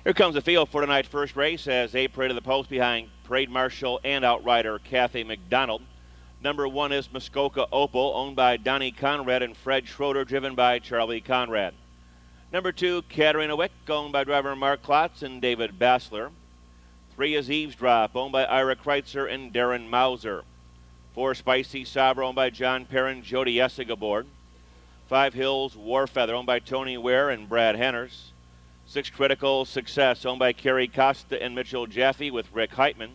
Here comes the field for tonight's first race as they parade to the post behind Parade Marshal and outrider Kathy McDonald. Number 1 is Muskoka Opal, owned by Donnie Conrad and Fred Schroeder, driven by Charlie Conrad. Number 2, Katarina Wick, owned by driver Mark Klotz and David Bassler. 3 is Eavesdrop, owned by Ira Kreitzer and Darren Mauser. 4, Spicy Sabra, owned by John Perrin, Jody Essig aboard. 5, Hills Warfeather, owned by Tony Ware and Brad Henners. 6, Critical Success, owned by Kerry Costa and Mitchell Jaffe with Rick Heitman.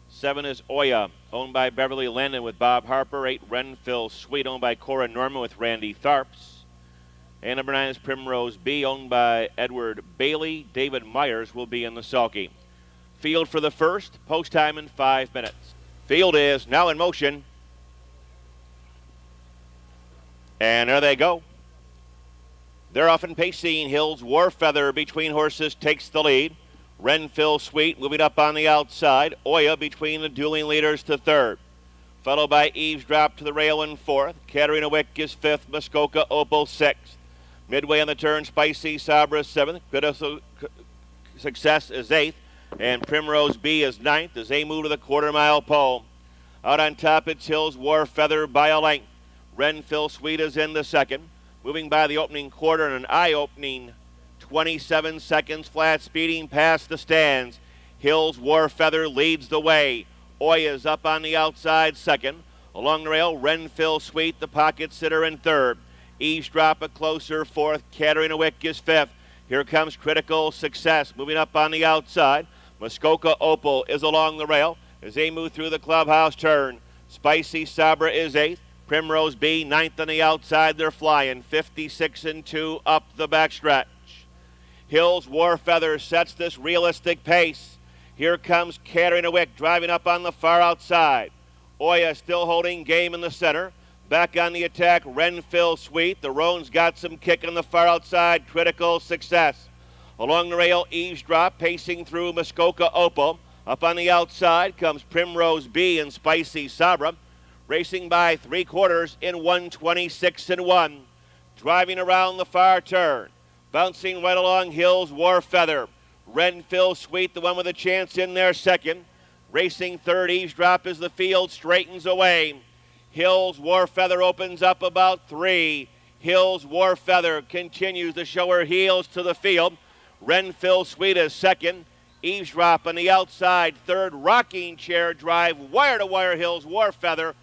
7 is Oya, owned by Beverly Landon with Bob Harper. 8, Renfield Sweet, owned by Cora Norman with Randy Tharps. And number 9 is Primrose B, owned by Edward Bailey. David Myers will be in the sulky. Field for the first, post time in 5 minutes. Field is now in motion. And there they go. They're off and pacing. Hills Warfeather between horses takes the lead. Renfield Sweet moving up on the outside. Oya between the dueling leaders to third. Followed by Eavesdrop to the rail in fourth. Katarina Wick is fifth. Muskoka Opal sixth. Midway on the turn, Spicy Sabra seventh. Critical Success is eighth. And Primrose B is ninth as they move to the quarter-mile pole. Out on top, it's Hills Warfeather by a length. Renfield Sweet is in the second. Moving by the opening quarter in an eye-opening 27 seconds flat, speeding past the stands. Hills Warfeather leads the way. Oya is up on the outside second. Along the rail, Renfield Sweet, the pocket sitter, in third. Eavesdrop a closer fourth. Katarina Wick is fifth. Here comes Critical Success moving up on the outside. Muskoka Opal is along the rail as they move through the clubhouse turn. Spicy Sabra is eighth. Primrose B, ninth on the outside. They're flying 56-2 up the backstretch. Hills Warfeather sets this realistic pace. Here comes Katarina Wick driving up on the far outside. Oya still holding game in the center. Back on the attack, Renfield Sweet. The Roan's got some kick on the far outside. Critical Success. Along the rail, Eavesdrop pacing through Muskoka Opal. Up on the outside comes Primrose B and Spicy Sabra. Racing by 3/4 in 1:26-1. Driving around the far turn. Bouncing right along Hills Warfeather. Renfield Sweet, the one with a chance in there second. Racing third, Eavesdrop as the field straightens away. Hills Warfeather opens up about 3. Hills Warfeather continues to show her heels to the field. Renfield Sweet is second. Eavesdrop on the outside third. Rocking chair drive, wire to wire, Hills Warfeather.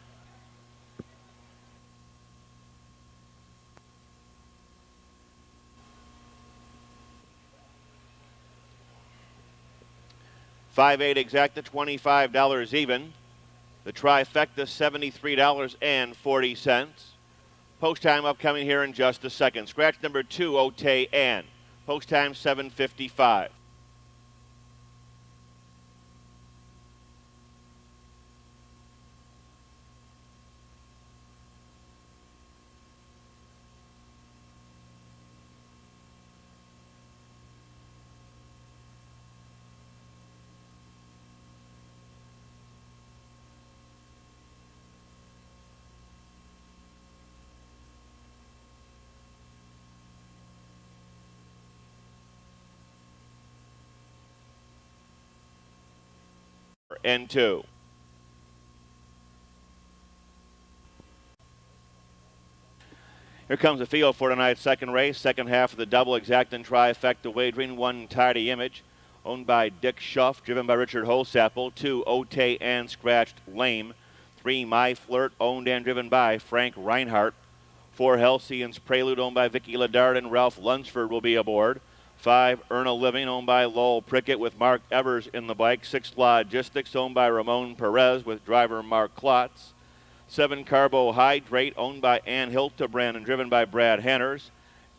$5.8 exact to $25 even. The trifecta $73.40. Post time upcoming here in just a second. Scratch number 2, Otay Ann. Post time 7:55. And 2. Here comes the field for tonight's second race. Second half of the double exact and trifecta wagering. 1, Tidy Image, owned by Dick Schuff, driven by Richard Holsapple. 2, Otay and Scratched Lame. 3, My Flirt, owned and driven by Frank Reinhardt. 4, Halcyon's Prelude, owned by Vicky Ladard and Ralph Lunsford, will be aboard. 5, Earn a Living, owned by Lowell Prickett with Mark Evers in the bike. 6, Logistics, owned by Ramon Perez with driver Mark Klotz. 7, Carbohydrate, owned by Ann Hildebrand and driven by Brad Henners.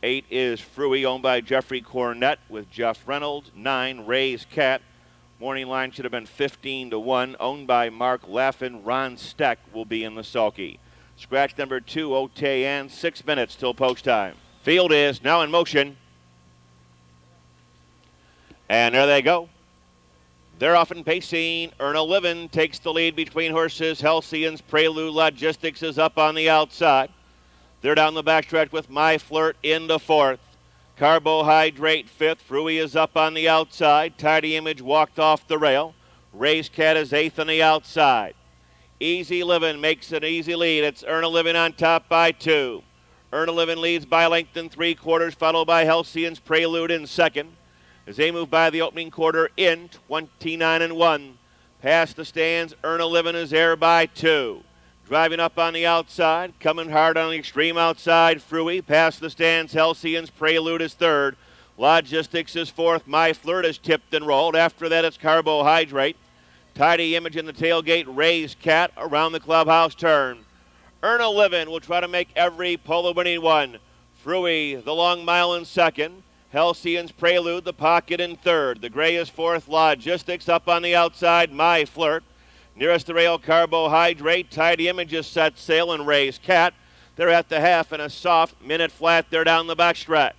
8 is Fruey, owned by Jeffrey Cornett with Jeff Reynolds. 9, Ray's Cat. Morning line should have been 15-1, owned by Mark Laffin. Ron Steck will be in the sulky. Scratch number 2, Otay Ann. 6 minutes till post time. Field is now in motion. And there they go. They're off and pacing. Earn a Living takes the lead between horses. Halcyon's Prelude Logistics is up on the outside. They're down the backstretch with My Flirt into fourth. Carbohydrate fifth. Fruity is up on the outside. Tidy Image walked off the rail. Race Cat is eighth on the outside. Easy Living makes an easy lead. It's Earn a Living on top by 2. Earn a Living leads by length and 3/4, followed by Halcyon's Prelude in second. As they move by the opening quarter in 29-1. Past the stands, Earn a Living is there by 2. Driving up on the outside, coming hard on the extreme outside, Fruity. Past the stands, Halcyon's Prelude is third. Logistics is fourth. My Flirt is tipped and rolled. After that, it's Carbohydrate. Tidy Image in the tailgate. Raised Cat around the clubhouse turn. Earn a Living will try to make every pole a winning one. Fruity, the long mile in second. Halcyon's Prelude, the pocket in third. The gray is fourth. Logistics up on the outside. My Flirt. Nearest the rail, Carbohydrate. Tidy Images set sail and Raised Cat. They're at the half in a soft minute flat. They're down the backstretch.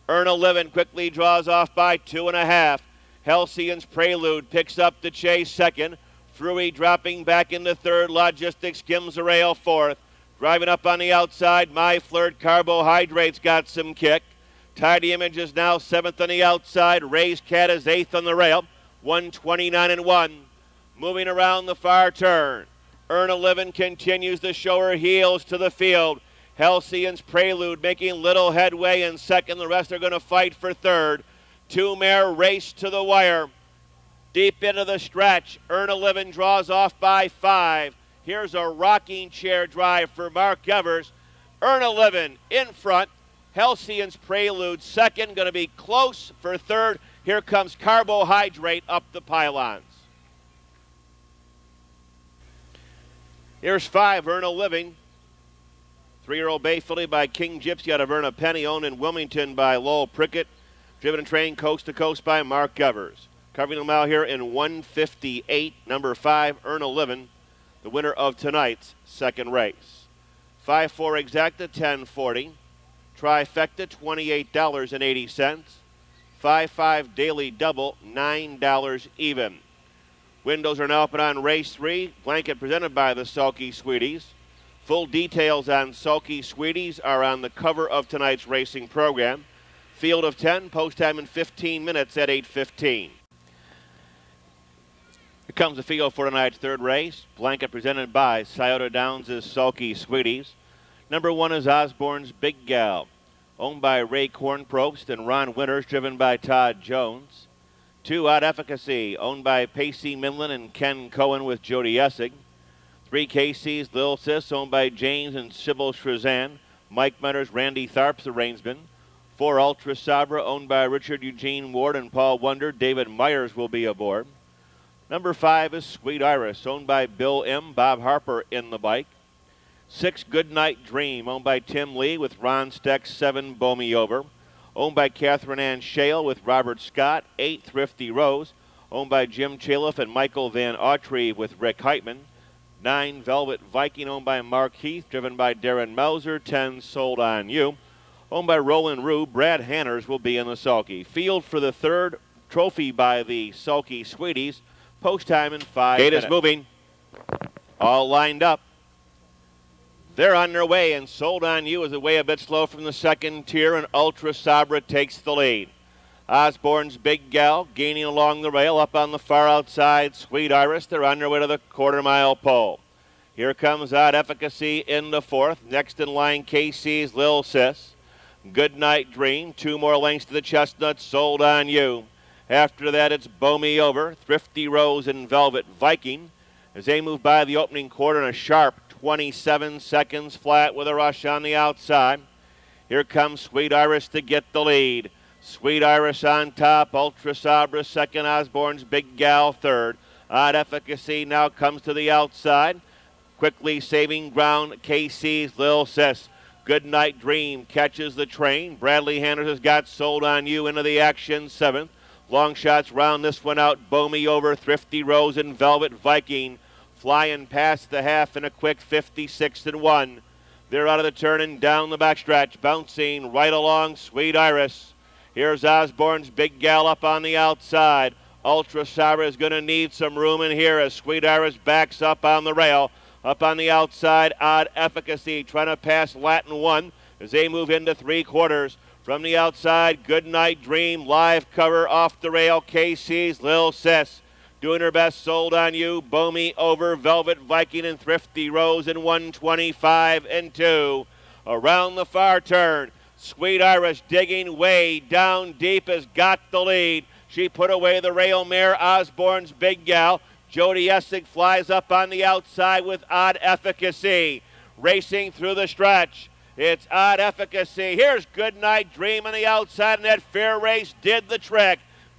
Earn a Living quickly draws off by 2.5. Halcyon's Prelude picks up the chase second. Fruity dropping back into third. Logistics skims the rail fourth. Driving up on the outside, My Flirt. Carbohydrate's got some kick. Tidy Image is now seventh on the outside. Raised Cat is eighth on the rail. 129-1. Moving around the far turn. Earn a Living continues to show her heels to the field. Halcyon's Prelude making little headway in second. The rest are going to fight for third. Two-mare race to the wire. Deep into the stretch. Earn a Living draws off by 5. Here's a rocking chair drive for Mark Evers. Earn a Living in front. Halcyon's Prelude second. Going to be close for third. Here comes Carbohydrate up the pylons. Here's 5, Earn a Living. 3-year-old bay filly by King Gypsy out of Verna Penny, owned in Wilmington by Lowell Prickett. Driven and trained coast to coast by Mark Evers. Covering the mile here in 1:58. Number 5, Earn a Living, the winner of tonight's second race. 5-4 exacta, $10.40. Trifecta, $28.80. 5-5 daily double, $9 even. Windows are now open on race 3. Blanket presented by the Sulky Sweeties. Full details on Sulky Sweeties are on the cover of tonight's racing program. Field of 10, post time in 15 minutes at 8:15. Here comes the field for tonight's third race. Blanket presented by Scioto Downs' Sulky Sweeties. Number 1 is Osborne's Big Gal, owned by Ray Kornprobst and Ron Winters, driven by Todd Jones. 2, Odd Efficacy, owned by Pacey Minlin and Ken Cohen with Jody Essig. 3, KC's Lil Sis, owned by James and Sybil Shrazan. Mike Metters, Randy Tharp's the reinsman. 4, Ultra Sabra, owned by Richard Eugene Ward and Paul Wonder. David Myers will be aboard. Number 5 is Sweet Iris, owned by Bill M. Bob Harper in the bike. 6, Goodnight Dream, owned by Tim Lee with Ron Steck. 7, Bow Me Over, owned by Catherine Ann Shale with Robert Scott. 8, Thrifty Rose, owned by Jim Chaliff and Michael Van Autreve with Rick Heitman. 9, Velvet Viking, owned by Mark Heath, driven by Darren Mauser. 10, Sold on You, owned by Roland Rue. Brad Hanners will be in the sulky. Field for the third trophy by the Sulky Sweeties. Post time in 5 minutes. Gate is moving. All lined up. They're on their way, and Sold on You is away a bit slow from the second tier, and Ultra Sabra takes the lead. Osborne's Big Gal gaining along the rail. Up on the far outside, Sweet Iris. They're on their way to the quarter-mile pole. Here comes Odd Efficacy in the fourth. Next in line, KC's Lil Sis. Goodnight Dream. 2 more lengths to the Chestnut. Sold on You. After that, it's Bow Me Over, Thrifty Rose, and Velvet Viking. As they move by the opening quarter in a sharp 27 seconds flat with a rush on the outside. Here comes Sweet Iris to get the lead. Sweet Iris on top, Ultra Sabra second, Osborne's Big Gal third. Odd Efficacy now comes to the outside. Quickly saving ground, KC's Lil Sis. Goodnight Dream catches the train. Bradley Hanners has got Sold on You into the action, 7th. Long shots round this one out. Bow Me Over, Thrifty Rose, and Velvet Viking flying past the half in a quick 56-1. They're out of the turn and down the backstretch, bouncing right along Sweet Iris. Here's Osborne's Big Gal up on the outside. Ultra Sabra is going to need some room in here as Sweet Iris backs up on the rail. Up on the outside, Odd Efficacy trying to pass Latin 1 as they move into 3/4. From the outside, Goodnight Dream, live cover off the rail. KC's Lil Sis doing her best, Sold on You. Bomi over, Velvet Viking and Thrifty Rose in 125 and 2. Around the far turn, Sweet Irish digging way down deep has got the lead. She put away the rail mare, Osborne's Big Gal. Jody Essig flies up on the outside with Odd Efficacy. Racing through the stretch, it's Odd Efficacy. Here's Goodnight Dream on the outside, and that fair race did the trick.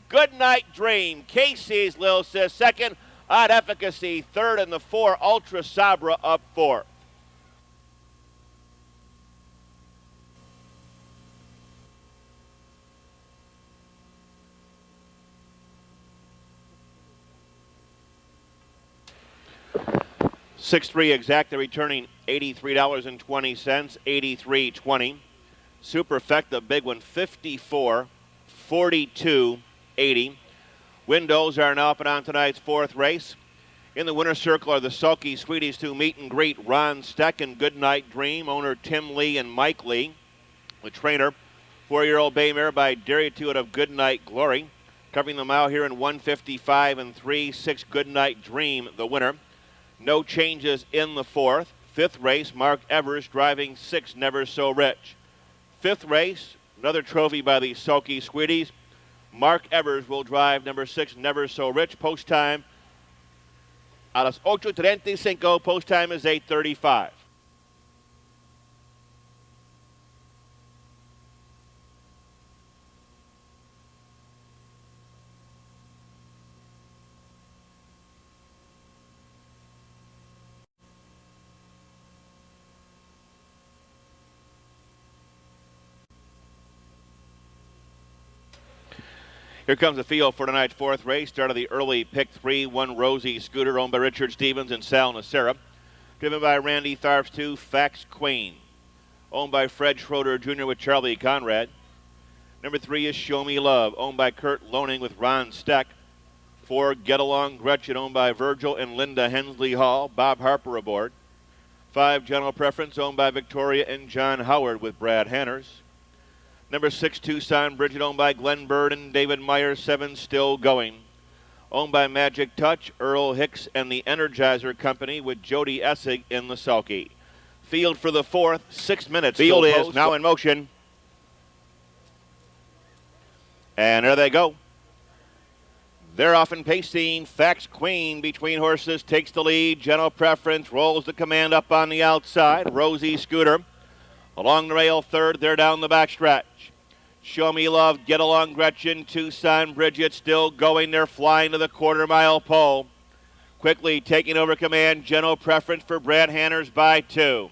Goodnight Dream, Casey's Lil Sis second, Odd Efficacy third, and the 4 Ultra Sabra up fourth. $6-3 exacta returning $83.20, $83.20. Superfecta, big one, 54, 42, 80. Windows are now up and on tonight's fourth race. In the winner's circle are the Sulky Sweeties to meet and greet Ron Steck and Goodnight Dream, owner Tim Lee and Mike Lee. The trainer, 4-year-old bay mare by Dairy to it of Goodnight Glory. Covering the mile here in 155 and 3, 6 Goodnight Dream, the winner. No changes in the fourth. Fifth race, Mark Evers driving 6 Never So Rich. Fifth race, another trophy by the Sulky Sweeties. Mark Evers will drive number 6 Never So Rich. Post time a las 8:35. Post time is 8:35. Here comes the field for tonight's fourth race. Start of the early pick 3, 1 Rosie Scooter, owned by Richard Stevens and Sal Nacera. Driven by Randy Tharps 2, Fax Queen, owned by Fred Schroeder Jr. with Charlie Conrad. Number 3 is Show Me Love, owned by Kurt Loning with Ron Steck. 4, Get Along Gretchen, owned by Virgil and Linda Hensley Hall, Bob Harper aboard. 5, General Preference, owned by Victoria and John Howard with Brad Hanners. Number 6, Tucson Bridget, owned by Glenn Bird and David Meyer. 7, Still Going, owned by Magic Touch, Earl Hicks, and the Energizer Company with Jody Essig in the sulky. Field for the fourth, 6 minutes. Field is now in motion. And there they go. They're off and pacing. Fax Queen between horses takes the lead. General Preference rolls the command up on the outside. Rosie Scooter along the rail third. They're down the backstretch. Show Me Love, Get Along Gretchen, Tucson Bridget still going. They're flying to the quarter-mile pole. Quickly taking over command. General Preference for Brad Hanners by 2.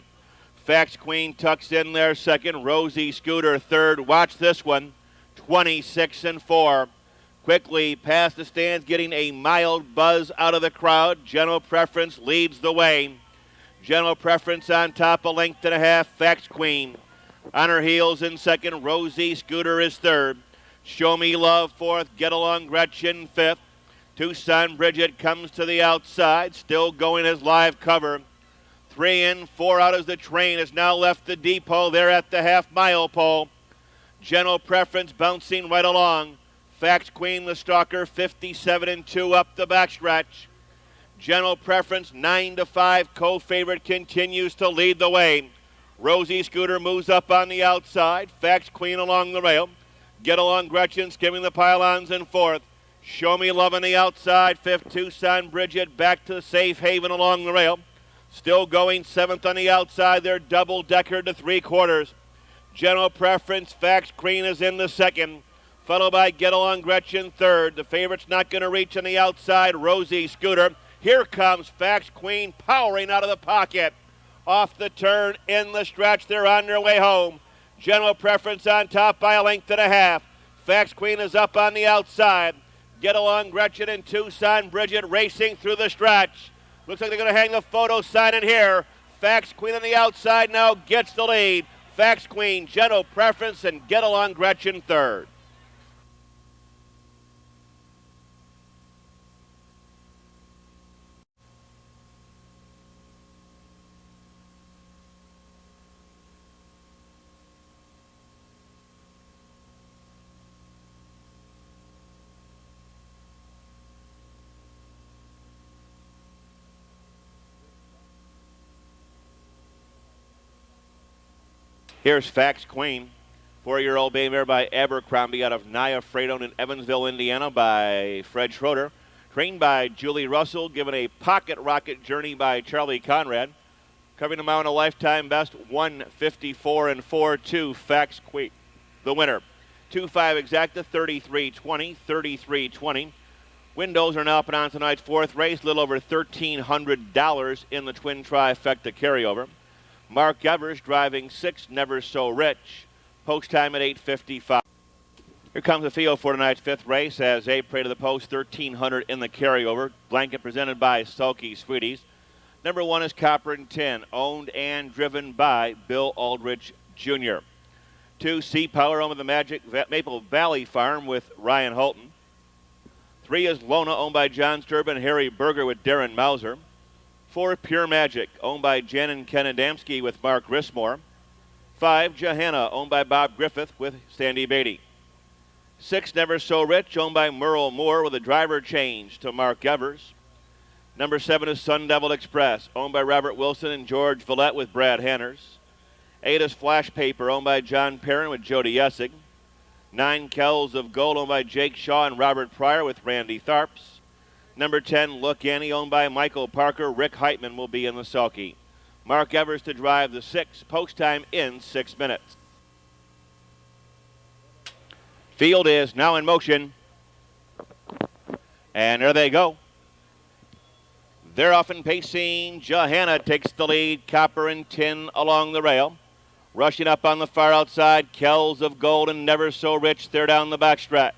Fax Queen tucks in there second. Rosie Scooter third. Watch this one. 26 and 4. Quickly past the stands, getting a mild buzz out of the crowd. General Preference leads the way. General Preference on top, a length and a half. Fax Queen on her heels in second. Rosie Scooter is third. Show Me Love fourth. Get Along Gretchen fifth. Tucson Bridget comes to the outside. Still going as live cover. 3 in, 4 out as the train has now left the depot. They're at the half-mile pole. General Preference bouncing right along. Fax Queen, the stalker, 57 and 2 up the backstretch. General Preference, 9 to 5. Co-favorite continues to lead the way. Rosie Scooter moves up on the outside. Fax Queen along the rail. Get Along Gretchen skimming the pylons in fourth. Show Me Love on the outside. Fifth, Tucson Bridget back to Safe Haven along the rail. Still going seventh on the outside. They're double-decker to 3/4. General Preference, Fax Queen is in the second. Followed by Get Along Gretchen third. The favorite's not going to reach on the outside. Rosie Scooter. Here comes Fax Queen powering out of the pocket. Off the turn, in the stretch, they're on their way home. General Preference on top by a length and a half. Fax Queen is up on the outside. Get Along Gretchen and Tucson Bridget racing through the stretch. Looks like they're going to hang the photo sign in here. Fax Queen on the outside now gets the lead. Fax Queen, General Preference, and Get Along Gretchen third. Here's Fax Queen, 4-year-old bay mare by Abercrombie out of Naya Freighton in Evansville, Indiana by Fred Schroeder. Trained by Julie Russell, given a pocket rocket journey by Charlie Conrad. Covering the mile in a lifetime best, 154 and 4-2, Fax Queen. The winner, 2-5 exacta, 33-20, 33-20. Windows are now up and on tonight's fourth race, a little over $1,300 in the twin trifecta carryover. Mark Evers driving 6, Never So Rich. Post time at 8:55. Here comes the field for tonight's fifth race as they pray to the post, 1,300 in the carryover. Blanket presented by Sulky Sweeties. Number 1 is Copper and Tin, owned and driven by Bill Aldrich Jr. 2, Sea Power, owned by the Magic Maple Valley Farm with Ryan Holton. 3 is Lona, owned by John Sturban and Harry Berger with Darren Mauser. 4, Pure Magic, owned by Jen and Ken Adamski with Mark Rismore. 5, Johanna, owned by Bob Griffith with Sandy Beatty. 6, Never So Rich, owned by Merle Moore with a driver change to Mark Evers. Number 7 is Sun Devil Express, owned by Robert Wilson and George Villette with Brad Hanners. 8 is Flash Paper, owned by John Perrin with Jody Essig. 9, Kells of Gold, owned by Jake Shaw and Robert Pryor with Randy Tharps. Number 10, Look Annie, owned by Michael Parker. Rick Heitman will be in the sulky. Mark Evers to drive the 6. Post time in 6 minutes. Field is now in motion. And there they go. They're off and pacing. Johanna takes the lead. Copper and Tin along the rail. Rushing up on the far outside, Kells of Gold and Never So Rich. They're down the backstretch.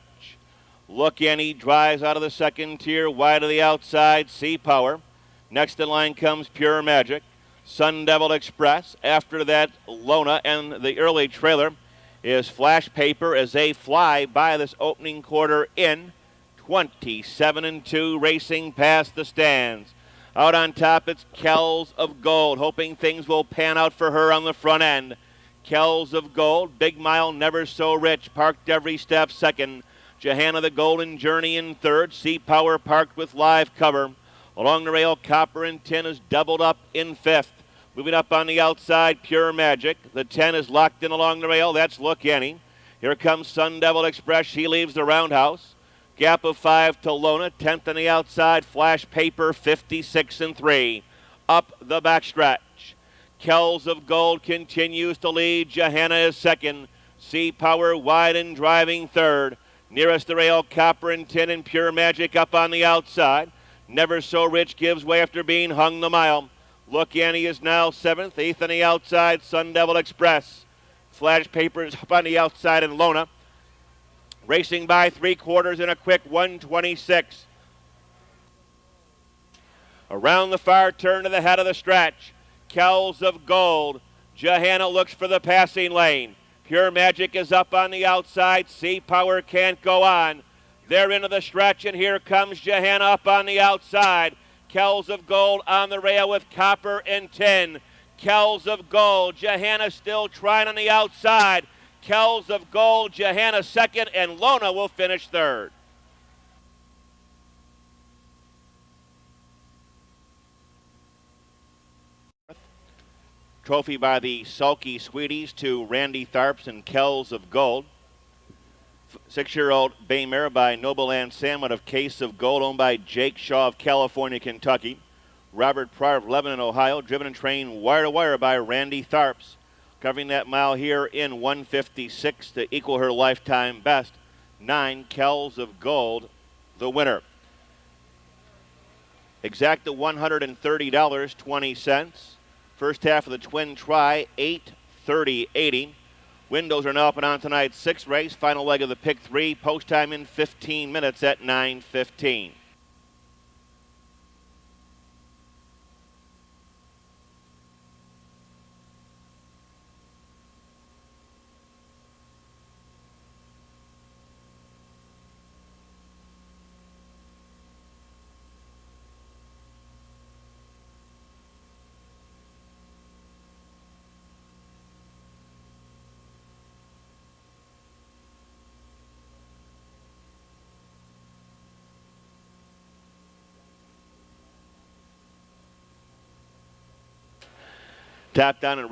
Look Annie drives out of the second tier, wide of the outside, Sea Power. Next in line comes Pure Magic. Sun Devil Express. After that, Lona, and the early trailer is Flash Paper as they fly by this opening quarter in 27-2, racing past the stands. Out on top, it's Kells of Gold, hoping things will pan out for her on the front end. Kells of Gold, Big Mile, Never So Rich, parked every step second. Johanna the Golden Journey in third. Sea Power parked with live cover. Along the rail, Copper and Tin is doubled up in fifth. Moving up on the outside, Pure Magic. The 10 is locked in along the rail. That's Look Annie. Here comes Sun Devil Express. She leaves the roundhouse. Gap of 5 to Lona. 10th on the outside, Flash Paper, 56-3. Up the backstretch. Kells of Gold continues to lead. Johanna is second. Sea Power wide and driving third. Nearest the rail, Copper and Tin and Pure Magic up on the outside. Never So Rich gives way after being hung the mile. Look Annie is now 7th. 8th on the outside, Sun Devil Express. Flash Paper is up on the outside, and Lona racing by 3/4 in a quick 1:26. Around the far turn to the head of the stretch. Kells of Gold. Johanna looks for the passing lane. Pure Magic is up on the outside. Sea Power can't go on. They're into the stretch, and here comes Johanna up on the outside. Kells of Gold on the rail with Copper and Tin. Kells of Gold. Johanna still trying on the outside. Kells of Gold. Johanna second, and Lona will finish third. Trophy by the Sulky Sweeties to Randy Tharps and Kells of Gold. 6-year-old bay mare by Nobleland Salmon of Case of Gold, owned by Jake Shaw of California, Kentucky. Robert Pryor of Lebanon, Ohio, driven and trained wire to wire by Randy Tharps. Covering that mile here in 1:56 to equal her lifetime best. 9, Kells of Gold, the winner. Exacta $130.20. First half of the twin try, 8:30.80. Windows are now up and on tonight's 6th race. Final leg of the pick 3. Post time in 15 minutes at 9:15. Tap down and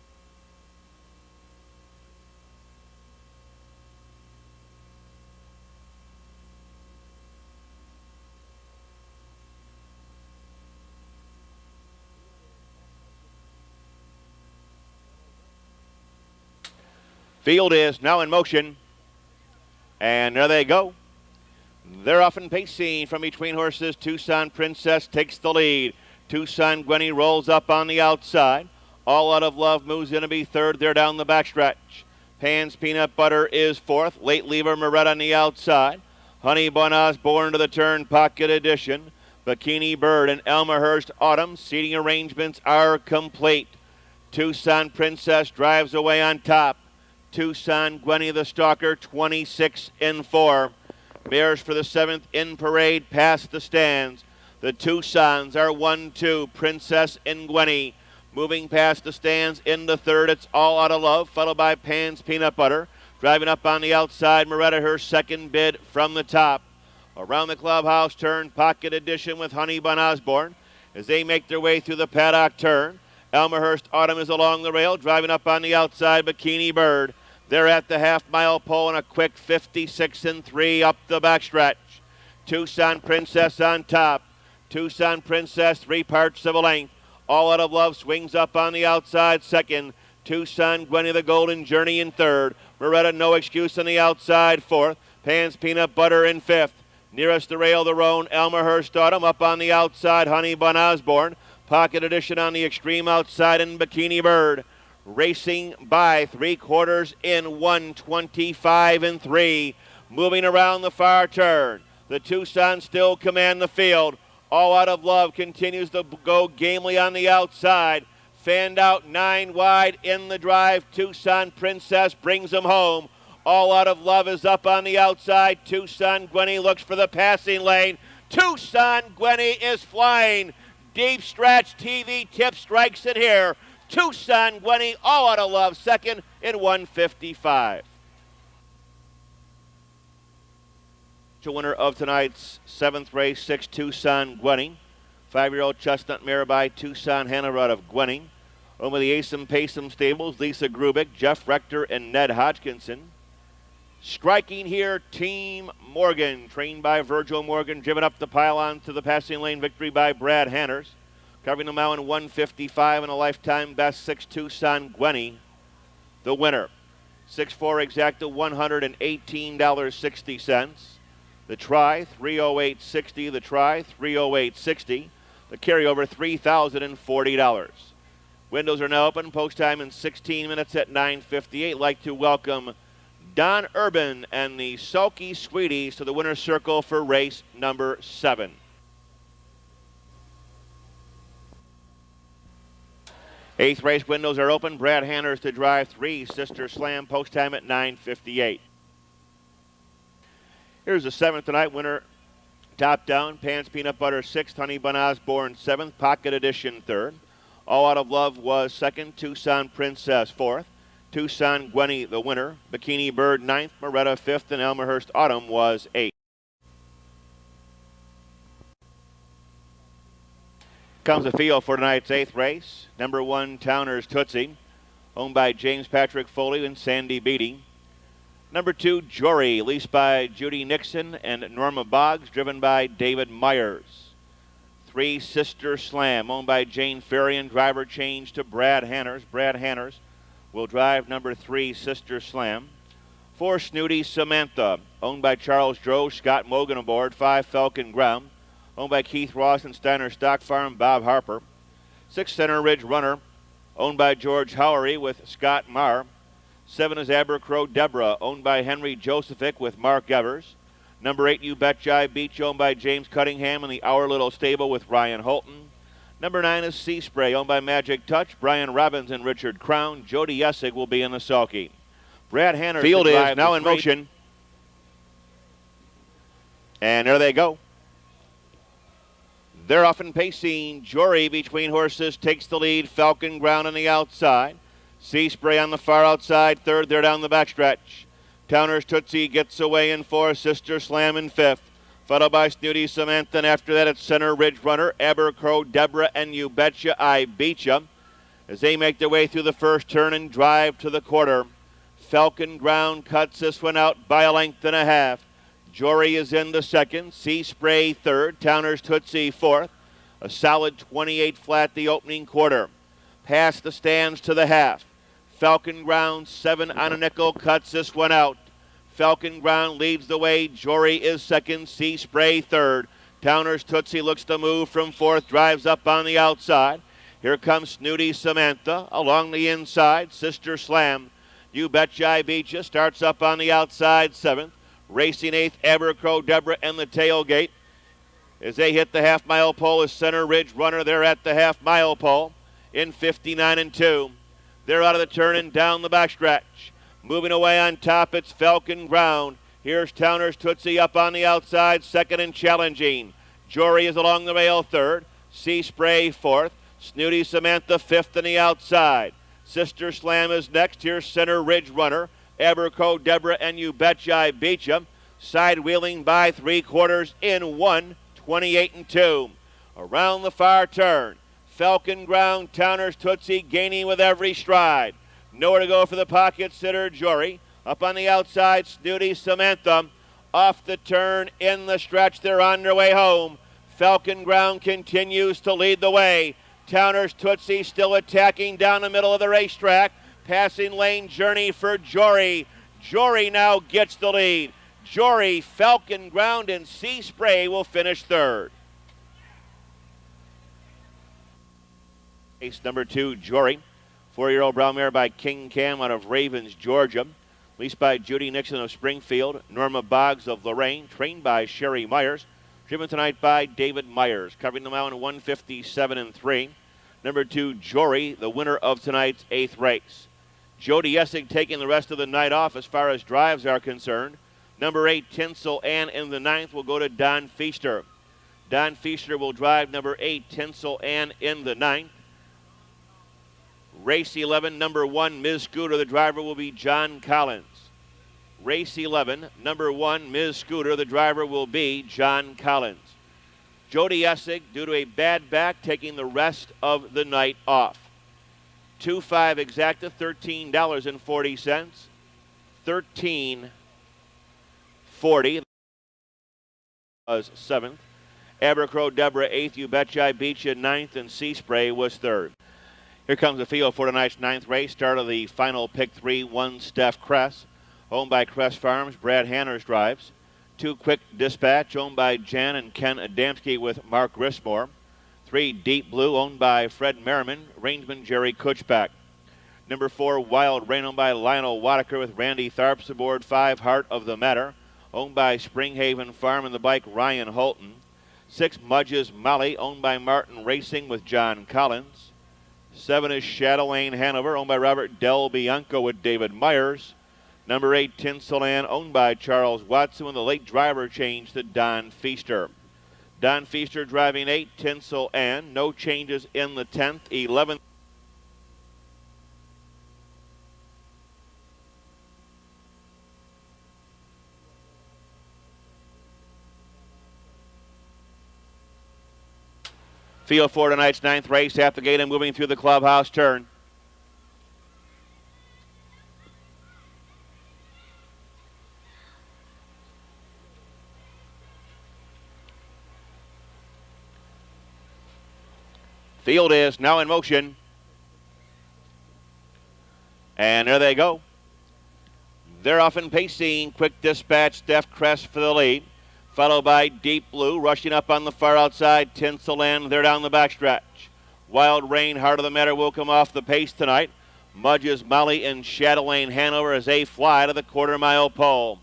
Field is now in motion. And there they go. They're off and pacing from between horses. Tucson Princess takes the lead. Tucson Gwenny rolls up on the outside. All Out of Love moves in to be third. They're down the backstretch. Pan's Peanut Butter is fourth. Late Lever Moretta on the outside. Honey Bun Osborne to the turn. Pocket Edition. Bikini Bird and Elmhurst Autumn. Seating arrangements are complete. Tucson Princess drives away on top. Tucson Gwenny the Stalker, 26-4. Bears for the 7th in parade past the stands. The Tucsons are 1-2. Princess and Gwenny moving past the stands into third. It's All Out of Love, followed by Pan's Peanut Butter. Driving up on the outside, Moretta, her second bid from the top. Around the clubhouse turn, Pocket Edition with Honey Bun Osborne as they make their way through the paddock turn. Elmhurst Autumn is along the rail, driving up on the outside, Bikini Bird. They're at the half-mile pole in a quick 56-3 up the backstretch. Tucson Princess on top. Tucson Princess, 3 parts of a length. All Out of Love swings up on the outside second. Tucson Gwenny the Golden Journey in third. Moretta No Excuse on the outside fourth. Pan's Peanut Butter in fifth. Nearest the rail, the roan, Elmhurst Autumn up on the outside, Honey Bun Osborne. Pocket Edition on the extreme outside, and Bikini Bird. Racing by 3/4 in 125-3. Moving around the far turn. The Tucson still command the field. All Out of Love continues to go gamely on the outside. Fanned out 9 wide in the drive. Tucson Princess brings them home. All Out of Love is up on the outside. Tucson Gwenny looks for the passing lane. Tucson Gwenny is flying. Deep stretch TV tip strikes it here. Tucson Gwenny, All Out of Love, second in 155. The winner of tonight's 7th race, 6 Tucson Gwenny. 5-year-old chestnut mare by Tucson Hannah out of Gwenny. Over the Asum Paysum stables, Lisa Grubick, Jeff Rector, and Ned Hodgkinson. Striking here, Team Morgan, trained by Virgil Morgan, driven up the pylon to the passing lane victory by Brad Hanners. Covering the mile in 155 and a lifetime best, 6 Tucson Gwenny, the winner. 6'4" exacta, $118.60. The try, $308.60. The try, $308.60. The carryover, $3,040. Windows are now open. Post time in 16 minutes at 9:58. Like to welcome Don Urban and the Sulky Sweeties to the winner's circle for race number 7. Eighth race windows are open. Brad Hanners to drive 3. Sister Slam, post time at 9:58. Here's the 7th tonight. Winner, top down. Pan's Peanut Butter 6th. Honey Bun Osborne 7th. Pocket Edition 3rd. All Out of Love was 2nd. Tucson Princess 4th. Tucson Gwenny the winner. Bikini Bird 9th. Moretta 5th. And Elmhurst Autumn was 8th. Comes the field for tonight's 8th race. Number 1, Towner's Tootsie, owned by James Patrick Foley and Sandy Beatty. Number 2, Jory, leased by Judy Nixon and Norma Boggs, driven by David Myers. 3, Sister Slam, owned by Jane Ferry, and driver change to Brad Hanners. Brad Hanners will drive number 3, Sister Slam. 4, Snooty Samantha, owned by Charles Droge, Scott Mogan aboard. 5, Falcon Ground, owned by Keith Ross and Steiner Stock Farm, Bob Harper. 6, Center Ridge Runner, owned by George Howery with Scott Marr. 7 is Abercrow Deborah, owned by Henry Josephic with Mark Evers. Number 8, You Betcha I Beat You, owned by James Cunningham and the Our Little Stable with Ryan Holton. Number 9 is Sea Spray, owned by Magic Touch, Brian Robbins and Richard Crown. Jody Essig will be in the sulky. Brad Hanners. Field is now in motion. And there they go. They're off and pacing. Jory between horses takes the lead. Falcon Ground on the outside. Sea Spray on the far outside. 3rd, they're down the backstretch. Towner's Tootsie gets away in 4th. Sister Slam in 5th. Followed by Snooty Samantha. And after that, it's Center Ridge Runner, Abercrow Deborah, and You Betcha I Beat Ya, as they make their way through the first turn and drive to the quarter. Falcon Ground cuts this one out by a length and a half. Jory is in the 2nd. Sea Spray 3rd. Towner's Tootsie 4th. A solid 28 flat the opening quarter. Past the stands to the half. Falcon Ground, 7 on a nickel, cuts this one out. Falcon Ground leads the way. Jory is second. Sea Spray third. Towner's Tootsie looks to move from fourth, drives up on the outside. Here comes Snooty Samantha along the inside. Sister Slam, You Betcha I Beat Ya, starts up on the outside, seventh. Racing eighth, Abercrow Deborah and the tailgate. As they hit the half-mile pole, is Center Ridge Runner there at the half-mile pole in 59 and 2. They're out of the turn and down the backstretch. Moving away on top, it's Falcon Ground. Here's Towner's Tootsie up on the outside, second and challenging. Jory is along the rail, third. Sea Spray, fourth. Snooty Samantha, fifth on the outside. Sister Slam is next. Here's Center Ridge Runner. Abercrow Deborah and You Betcha I Beat Ya. Side wheeling by 3/4 in 1, 28 and 2. Around the far turn. Falcon Ground, Towner's Tootsie gaining with every stride. Nowhere to go for the pocket sitter, Jory. Up on the outside, Snooty Samantha. Off the turn, in the stretch, they're on their way home. Falcon Ground continues to lead the way. Towner's Tootsie still attacking down the middle of the racetrack. Passing lane journey for Jory. Jory now gets the lead. Jory, Falcon Ground, and Sea Spray will finish third. Ace number 2, Jory. 4-year-old brown mare by King Cam out of Ravens, Georgia. Leased by Judy Nixon of Springfield. Norma Boggs of Lorraine. Trained by Sherry Myers. Driven tonight by David Myers. Covering the mile in 157 and 3. Number 2, Jory, the winner of tonight's 8th race. Jody Essig taking the rest of the night off as far as drives are concerned. Number 8, Tinsel Ann in the 9th will go to Don Feaster. Don Feaster will drive number 8, Tinsel Ann in the 9th. Race 11, number 1, Ms. Scooter. The driver will be John Collins. Race 11, number 1, Ms. Scooter. The driver will be John Collins. Jody Essig, due to a bad back, taking the rest of the night off. 2-5 exacta, $13.40. $13.40 was 7th. Abercrow Deborah 8th. You Betcha I Beat Ya 9th, and Sea Spray was 3rd. Here comes the field for tonight's 9th race. Start of the final pick 3, 1 Steph Kress. Owned by Kress Farms, Brad Hanners drives. 2 Quick Dispatch, owned by Jan and Ken Adamski with Mark Grismore. 3 Deep Blue, owned by Fred Merriman, rangeman Jerry Kuchbach. Number 4 Wild Rain, owned by Lionel Wadaker with Randy Tharps aboard. 5 Heart of the Matter, owned by Springhaven Farm and the bike Ryan Holton. 6 Mudge's Molly, owned by Martin Racing with John Collins. 7 is Shadow Lane Hanover, owned by Robert Del Bianco with David Myers. Number 8, Tinsel Ann, owned by Charles Watson, with the late driver change to Don Feaster. Don Feaster driving 8, Tinsel Ann. No changes in the 10th, 11th. Field for tonight's 9th race at the gate and moving through the clubhouse turn. Field is now in motion. And there they go. They're off and pacing. Quick Dispatch, Steph Kress for the lead. Followed by Deep Blue, rushing up on the far outside. Tinsel Ann, they're down the backstretch. Wild Rain, Heart of the Matter will come off the pace tonight. Mudge's Molly and Shadow Lane Hanover as they fly to the quarter-mile pole.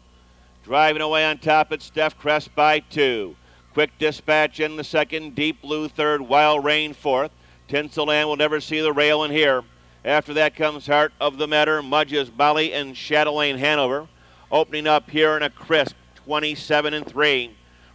Driving away on top, it's Steph Kress by 2. Quick Dispatch in the second, Deep Blue third, Wild Rain fourth. Tinsel Ann will never see the rail in here. After that comes Heart of the Matter, Mudge's Molly, and Shadow Lane Hanover. Opening up here in a crisp 27 and 3.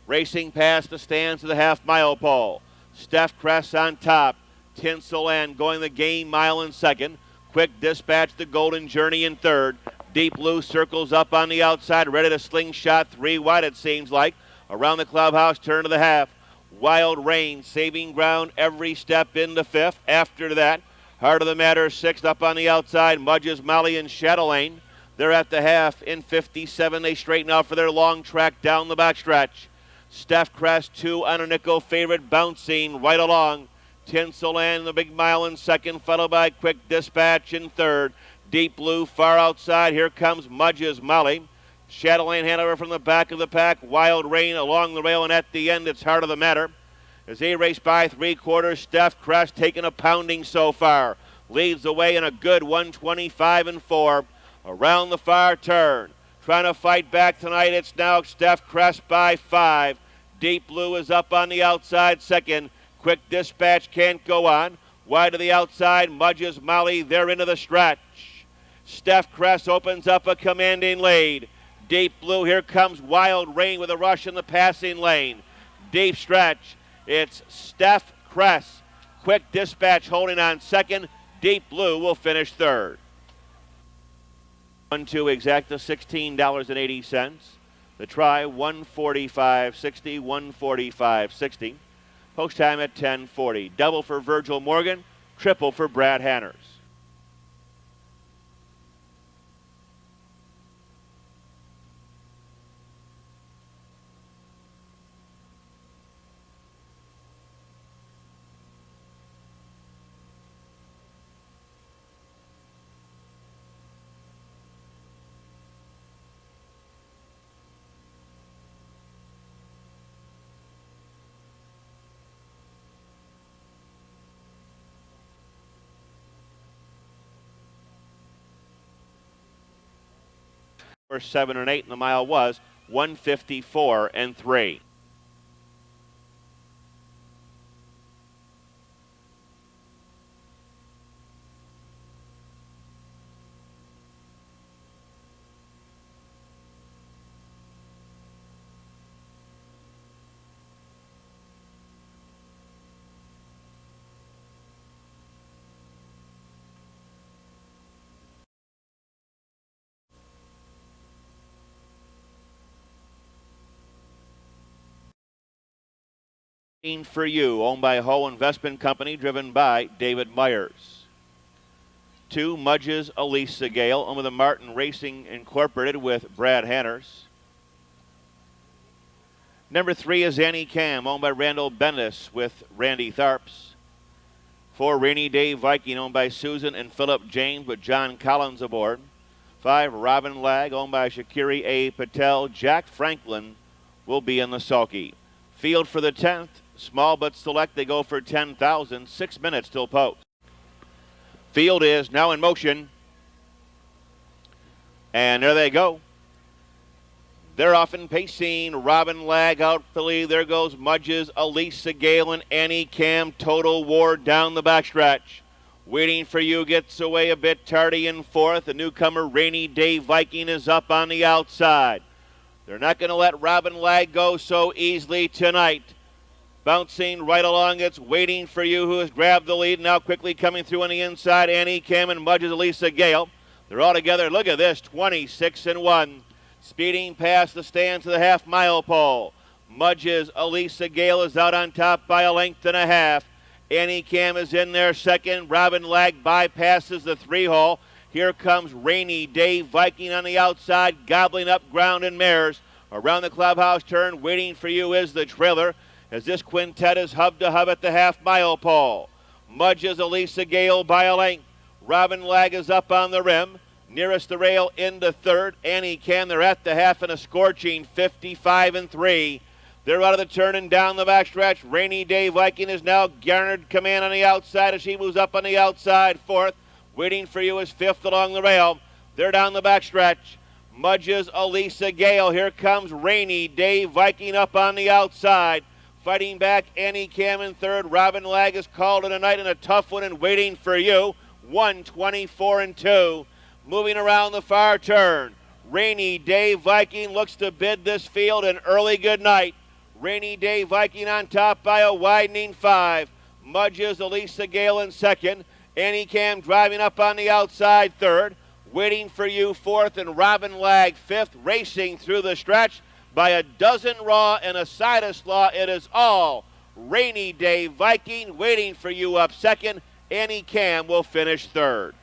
Racing past the stands to the half-mile pole. Steph Kress on top. Tinsel Ann going the game mile in second. Quick Dispatch, the Golden Journey in third. Deep Blue circles up on the outside, ready to slingshot 3 wide, it seems like. Around the clubhouse, turn to the half. Wild Rain saving ground every step into 5th. After that, Heart of the Matter 6th up on the outside. Mudge's Molly and Shadow Lane. They're at the half in 57. They straighten out for their long track down the backstretch. Steph Kress, 2 on a nickel favorite, bouncing right along. Tinsel Ann, the big mile in second, followed by Quick Dispatch in third. Deep Blue far outside. Here comes Mudge's Molly. Chatelaine Hanover from the back of the pack. Wild Rain along the rail, and at the end, it's Heart of the Matter. As they race by 3/4, Steph Crest taking a pounding so far. Leads the way in a good 125-4. Around the far turn. Trying to fight back tonight. It's now Steph Crest by 5. Deep Blue is up on the outside second. Quick Dispatch can't go on. Wide to the outside, Mudge's Molly. They're into the stretch. Steph Crest opens up a commanding lead. Deep Blue, here comes Wild Rain with a rush in the passing lane. Deep stretch. It's Steph Crest. Quick Dispatch holding on second. Deep Blue will finish third. 1-2 exacta $16.80. The try 145.60, 145.60. Post time at 10:40. Double for Virgil Morgan, triple for Brad Hanners. For 7 and 8, and the mile was 154-3. For You, owned by Ho Investment Company, driven by David Myers. 2, Mudge's Elisa Gale, owned by the Martin Racing Incorporated with Brad Hanners. Number 3 is Annie Cam, owned by Randall Bendis with Randy Tharps. 4, Rainy Day Viking, owned by Susan and Philip James with John Collins aboard. 5, Robin Lag, owned by Shakiri A. Patel. Jack Franklin will be in the sulky. Field for the 10th. Small but select, they go for 10,000. 6 minutes till post. Field is now in motion. And there they go. They're off and pacing. Robin Lag out filly. There goes Mudge's Elisa Gale and Annie Cam. Total War down the backstretch. Waiting for You gets away a bit tardy in fourth. The newcomer Rainy Day Viking is up on the outside. They're not going to let Robin Lag go so easily tonight. Bouncing right along, it's Waiting for You, who has grabbed the lead. Now quickly coming through on the inside, Annie Cam and Mudge's Elisa Gale. They're all together, look at this, 26-1. Speeding past the stand to the half-mile pole. Mudge's Elisa Gale is out on top by a length and a half. Annie Cam is in there second. Robin Lag bypasses the 3-hole. Here comes Rainy Day Viking on the outside, gobbling up ground and mares. Around the clubhouse turn, Waiting for You is the trailer, as this quintet is hub to hub at the half-mile pole. Mudge's Elisa Gale by a length. Robin Lag is up on the rim. Nearest the rail into third. Annie Cam, they're at the half in a scorching 55-3. They're out of the turn and down the backstretch. Rainy Day Viking is now garnered command on the outside as she moves up on the outside fourth. Waiting for You is fifth along the rail. They're down the backstretch. Mudge's Elisa Gale. Here comes Rainy Day Viking up on the outside. Fighting back, Annie Cam in third. Robin Lag is called in a night in a tough one and Waiting for You. 124-2. Moving around the far turn. Rainy Day Viking looks to bid this field an early good night. Rainy Day Viking on top by a widening 5. Mudge's Elisa Gale in second. Annie Cam driving up on the outside third. Waiting for You fourth and Robin Lag fifth. Racing through the stretch by a dozen raw and a side of slaw. It is all Rainy Day Viking. Waiting for You up second. Annie Cam will finish third.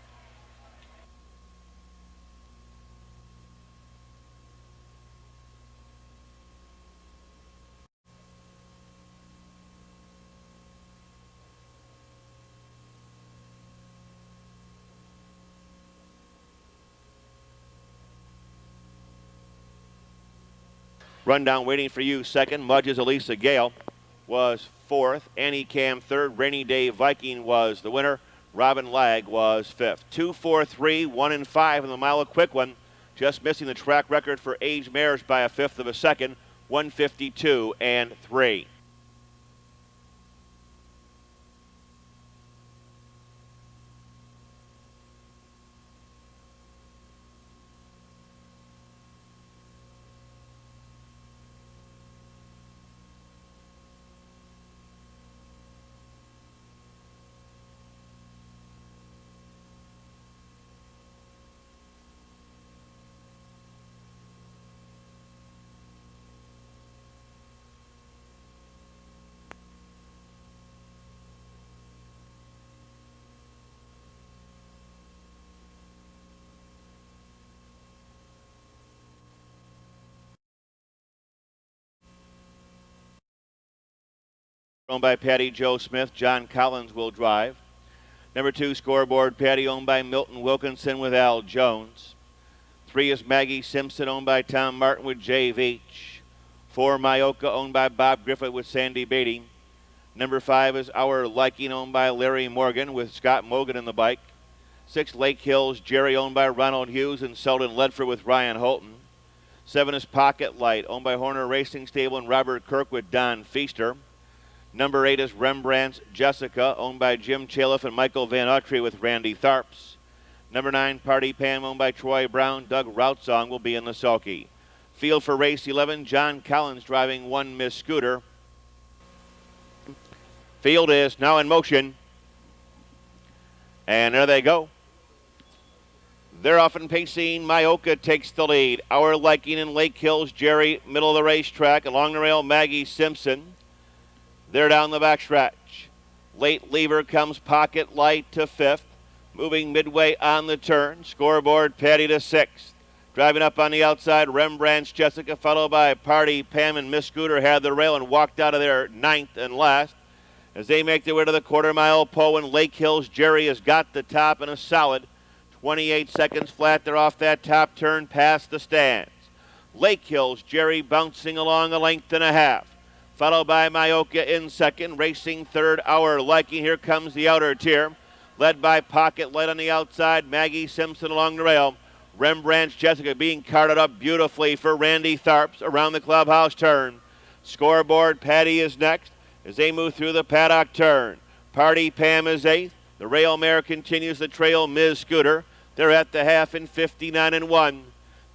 Rundown waiting for you second. Mudge's Elisa Gale was fourth. Annie Cam third. Rainy Day Viking was the winner. Robin Lag was fifth. 2, 4, 3, 1, and 5 in the mile. A quick one. Just missing the track record for age mares by a fifth of a second. 152 and 3. Owned by Patty Joe Smith. John Collins will drive. Number 2, Scoreboard Patty, owned by Milton Wilkinson with Al Jones. 3 is Maggie Simpson, owned by Tom Martin with Jay Veach. 4, Myoka, owned by Bob Griffith with Sandy Beatty. Number 5 is Our Liking, owned by Larry Morgan with Scott Mogan in the bike. 6, Lake Hills Jerry, owned by Ronald Hughes and Selden Ledford with Ryan Holton. 7 is Pocket Light, owned by Horner Racing Stable and Robert Kirk with Don Feaster. Number 8 is Rembrandt's Jessica, owned by Jim Chaliff and Michael Van Autry with Randy Tharps. Number 9, Party Pam, owned by Troy Brown. Doug Routsong will be in the sulky. Field for race 11, John Collins driving 1 Miss Scooter. Field is now in motion. And there they go. They're off and pacing. Myoka takes the lead. Our Liking in Lake Hills Jerry, middle of the racetrack. Along the rail, Maggie Simpson. They're down the backstretch. Late lever comes Pocket Light to 5th. Moving midway on the turn. Scoreboard Patty to 6th. Driving up on the outside, Rembrandt's Jessica, followed by Party Pam and Miss Scooter had the rail and walked out of there 9th and last. As they make their way to the quarter-mile pole, and Lake Hills Jerry has got the top in a solid 28 seconds flat. They're off that top turn past the stands. Lake Hills Jerry bouncing along a length and a half. Followed by Myoka in second, racing third, Our Liking. Here comes the outer tier, led by Pocket Light on the outside, Maggie Simpson along the rail. Rembrandt's Jessica being carted up beautifully for Randy Tharps around the clubhouse turn. Scoreboard Patty is next as they move through the paddock turn. Party Pam is 8th. The rail mare continues the trail, Ms. Scooter. They're at the half in 59 and 1.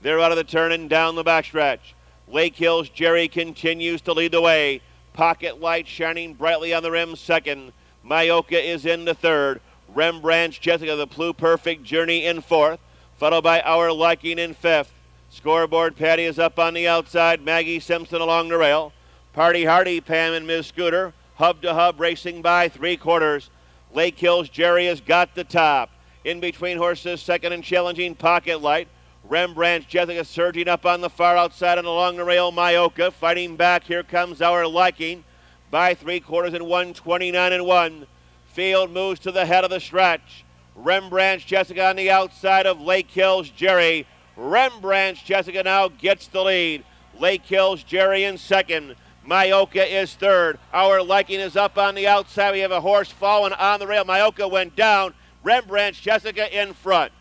They're out of the turn and down the backstretch. Lake Hills Jerry continues to lead the way. Pocket Light shining brightly on the rim second. Myoka is in the third. Rembrandt's Jessica, the Blue Perfect Journey in fourth. Followed by Our Liking in fifth. Scoreboard Patty is up on the outside. Maggie Simpson along the rail. Party Hardy Pam and Ms. Scooter. Hub to hub racing by 3/4. Lake Hills Jerry has got the top. In between horses, second and challenging Pocket Light. Rembrandt's Jessica surging up on the far outside and along the rail, Myoka fighting back. Here comes Our Liking by 3/4 in 129 and 1. Field moves to the head of the stretch. Rembrandt's Jessica on the outside of Lake Hills Jerry. Rembrandt's Jessica now gets the lead. Lake Hills Jerry in second. Myoka is third. Our Liking is up on the outside. We have a horse falling on the rail. Myoka went down. Rembrandt's Jessica in front.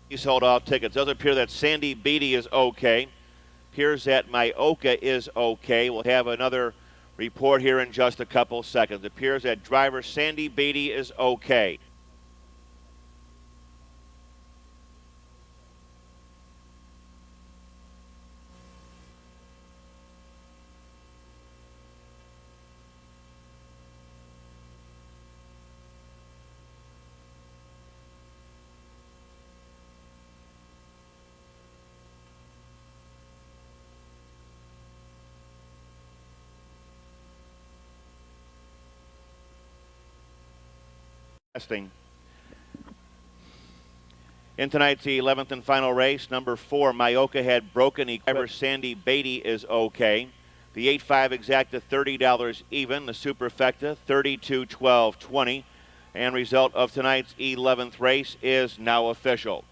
He sold out tickets. Does appear that Sandy Beatty is okay. Appears that Myoka is okay. We'll have another report here in just a couple seconds. It appears that driver Sandy Beatty is okay. In tonight's 11th and final race, number 4, Myoka had broken. Driver Sandy Beatty is okay. The 8-5 exacta $30 even. The superfecta $32.12.20. And result of tonight's 11th race is now official.